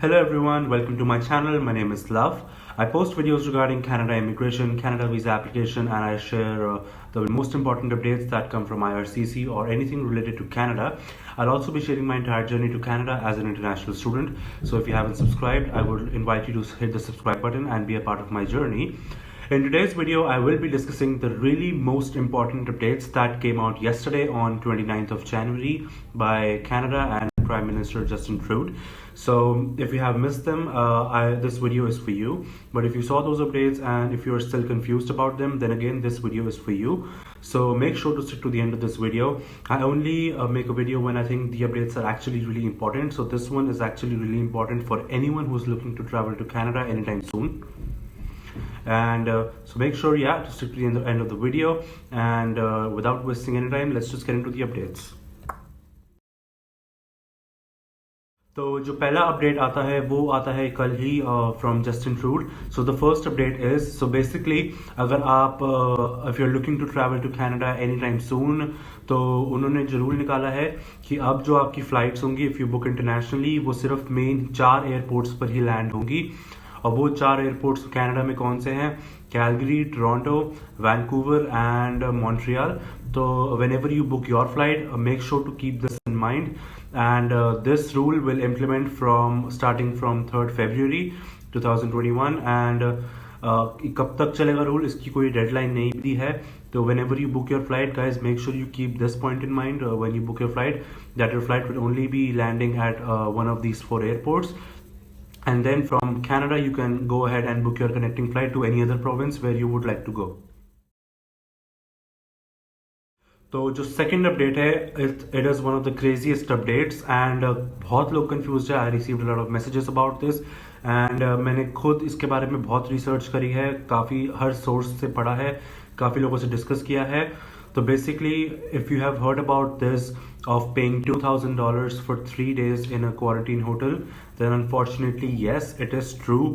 Hello everyone, welcome to my channel. My name is Love. I post videos regarding Canada immigration, Canada visa application, and I share the most important updates that come from IRCC or anything related to Canada. I'll also be sharing my entire journey to Canada as an international student. So if you haven't subscribed, I would invite you to hit the subscribe button and be a part of my journey. In today's video, I will be discussing the really most important updates that came out yesterday on 29th of January by Canada and Prime Minister Justin Trudeau. So if you have missed them, this video is for you. But if you saw those updates and if you're still confused about them, then again, this video is for you. So make sure to stick to the end of this video. I only make a video when I think the updates are actually really important. So this one is actually really important for anyone who's looking to travel to Canada anytime soon. And so make sure to stick to the end of the video, and without wasting any time, let's just get into the updates. तो जो पहला update आता है वो आता है कल ही from Justin Trudeau. So the first update is, so basically अगर आप if you are looking to travel to Canada any time soon, तो उन्होंने जो रूल निकाला है कि अब जो आपकी फ्लाइट्स होंगी इफ यू बुक इंटरनेशनली, वो सिर्फ मेन 4 एयरपोर्ट्स पर ही लैंड होंगी. और वो 4 एयरपोर्ट्स कनाडा में कौन से हैं? Calgary, Toronto, Vancouver and Montreal. तो whenever you book your flight, make sure to keep this in mind. And this rule will implement starting from 3rd February 2021. And कब तक चलेगा रूल, इसकी कोई डेडलाइन नहीं दी है. तो whenever you book your flight, guys, make sure you keep this point in mind when you book your flight, that your flight will only be landing at one of these 4 airports. And then from Canada, you can go ahead and book your connecting flight to any other province where you would like to go. तो जो second update है, it is one of the craziest updates and बहुत लोग confuse है. I received a lot of messages about this and मैंने खुद इसके बारे में बहुत रिसर्च करी है, काफ़ी हर सोर्स से पढ़ा है, काफ़ी लोगों से डिस्कस किया है. तो basically if you have heard about this of paying $2,000 for 3 days in a quarantine hotel, then unfortunately yes, it is true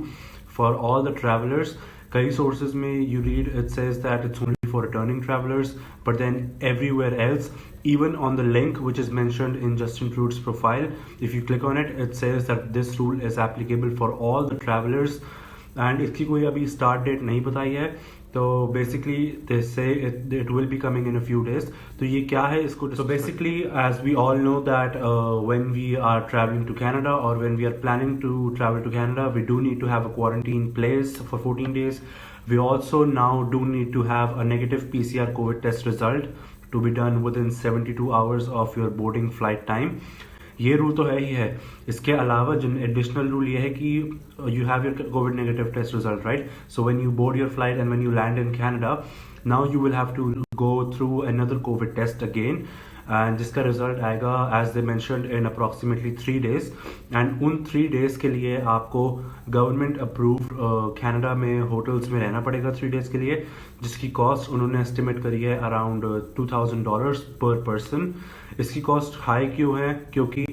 for all the travelers. कई sources में you read it says that it's only for returning travelers, but then everywhere else, even on the link which is mentioned in Justin Trudeau's profile, if you click on it, it says that this rule is applicable for all the travelers. and इसकी कोई अभी start date नहीं बताई है. तो basically they say it will be coming in a few days. तो ये क्या है इसको? So basically, as we all know that when we are traveling to Canada or when we are planning to travel to Canada, we do need to have a quarantine place for 14 days. We also now do need to have a negative PCR COVID test result to be done within 72 hours of your boarding flight time. ये rule तो है ही है. इसके अलावा जिन additional rule ये है कि you have your COVID negative test result, right? So when you board your flight and when you land in Canada, now you will have to go through another COVID test again, and जिसका result आएगा as they mentioned in approximately 3 days. And उन 3 days के लिए आपको government approved Canada में hotels में रहना पड़ेगा 3 days के लिए, जिसकी कॉस्ट उन्होंने एस्टिमेट करी है अराउंड $2,000 पर पर्सन. इसकी कॉस्ट हाई क्यों है? क्योंकि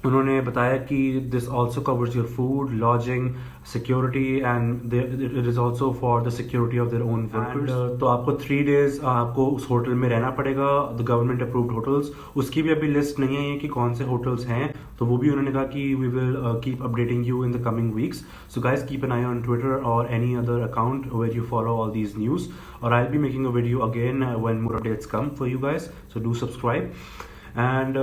उन्होंने बताया कि this also covers your food, lodging, security and it is also for the security of their own workers. तो आपको 3 days आपको उस होटल में रहना पड़ेगा, द गवर्नमेंट अप्रूव्ड होटल्स. उसकी भी अभी लिस्ट नहीं है कि कौन से होटल्स हैं, तो वो भी उन्होंने कहा कि we will keep updating you in the coming weeks. So guys, keep an eye on Twitter और any other account where you follow all these news, और I will be making a video again when more updates come for you guys. So do subscribe. And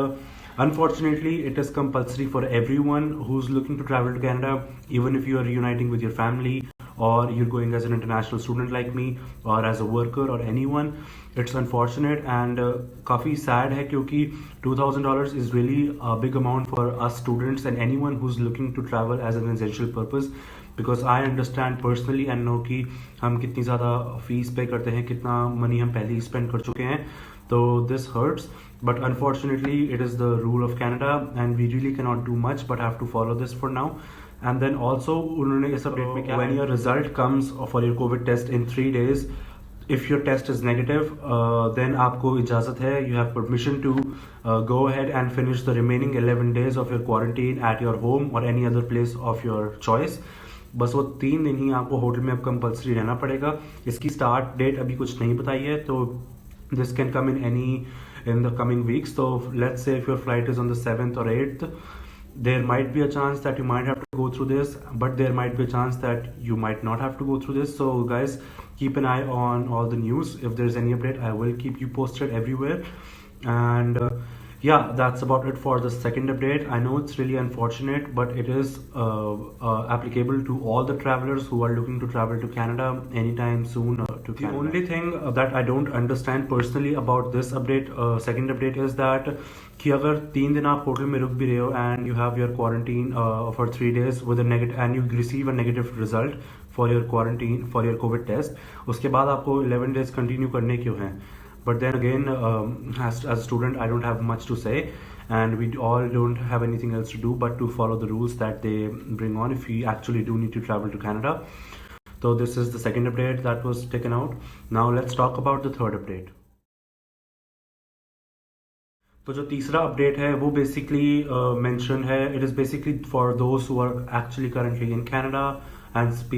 unfortunately, it is compulsory for everyone who's looking to travel to Canada, even if you are reuniting with your family or you're going as an international student like me or as a worker or anyone. It's unfortunate and काफ़ी sad है, क्योंकि $2,000 is really a big amount for us students and anyone who's looking to travel as an essential purpose. Because I understand personally and know कि हम कितनी ज़्यादा fees पे करते हैं, कितना मनी हम पहले ही स्पेंड कर चुके हैं. तो this hurts, but unfortunately it is the rule of Canada and we really cannot do much but have to follow this for now. And then also उन्होंने इस अपडेट में क्या, when your result comes for your COVID test in 3 days, if your test is negative, then आपको इजाज़त है, you have permission to go ahead and finish the remaining 11 days of your quarantine at your home or any other place of your choice. बस वो 3 दिन ही आपको hotel में अब compulsory रहना पड़ेगा. इसकी स्टार्ट डेट अभी कुछ नहीं बताई है, तो this can come in the coming weeks. So let's say if your flight is on the 7th or 8th, there might be a chance that you might have to go through this, but there might be a chance that you might not have to go through this. So guys, keep an eye on all the news. If there's any update, I will keep you posted everywhere. And yeah, that's about it for the second update. I know it's really unfortunate, but it is applicable to all the travelers who are looking to travel to Canada anytime soon. To Canada. The only thing that I don't understand personally about this update, second update, is that कि अगर 3 दिन आप hotel में रुक भी रहे हो and you have your quarantine for 3 days with a negative and you receive a negative result for your quarantine for your COVID test, उसके बाद आपको 11 days continue करने क्यों हैं? But then again, as a student, I don't have much to say, and we all don't have anything else to do but to follow the rules that they bring on if we actually do need to travel to Canada. So this is the second update that was taken out. Now let's talk about the third update. तो जो तीसरा update है वो basically mention है, it is basically for those who are actually currently in Canada and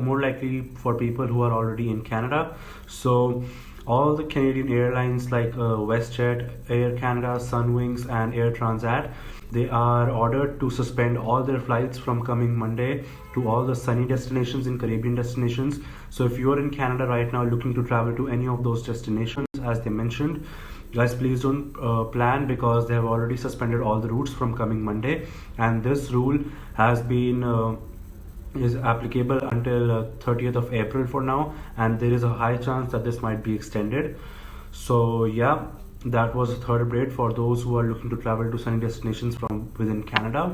more likely for people who are already in Canada. So all the Canadian airlines like WestJet, Air Canada, Sunwings and Air Transat, they are ordered to suspend all their flights from coming Monday to all the sunny destinations and Caribbean destinations. So if you're in Canada right now looking to travel to any of those destinations as they mentioned, guys, please don't plan, because they have already suspended all the routes from coming Monday, and this rule has been is applicable until 30th of April for now, and there is a high chance that this might be extended. So yeah, that was the third update for those who are looking to travel to sunny destinations from within Canada.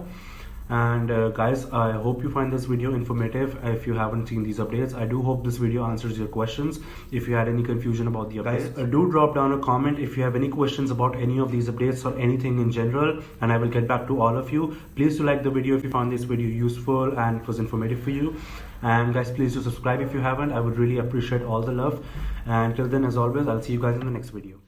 And guys, I hope you find this video informative. If you haven't seen these updates, I do hope this video answers your questions. If you had any confusion about the updates, guys, do drop down a comment if you have any questions about any of these updates or anything in general, and I will get back to all of you. Please do like the video if you found this video useful and it was informative for you. And guys, please do subscribe if you haven't. I would really appreciate all the love. And till then, as always, I'll see you guys in the next video.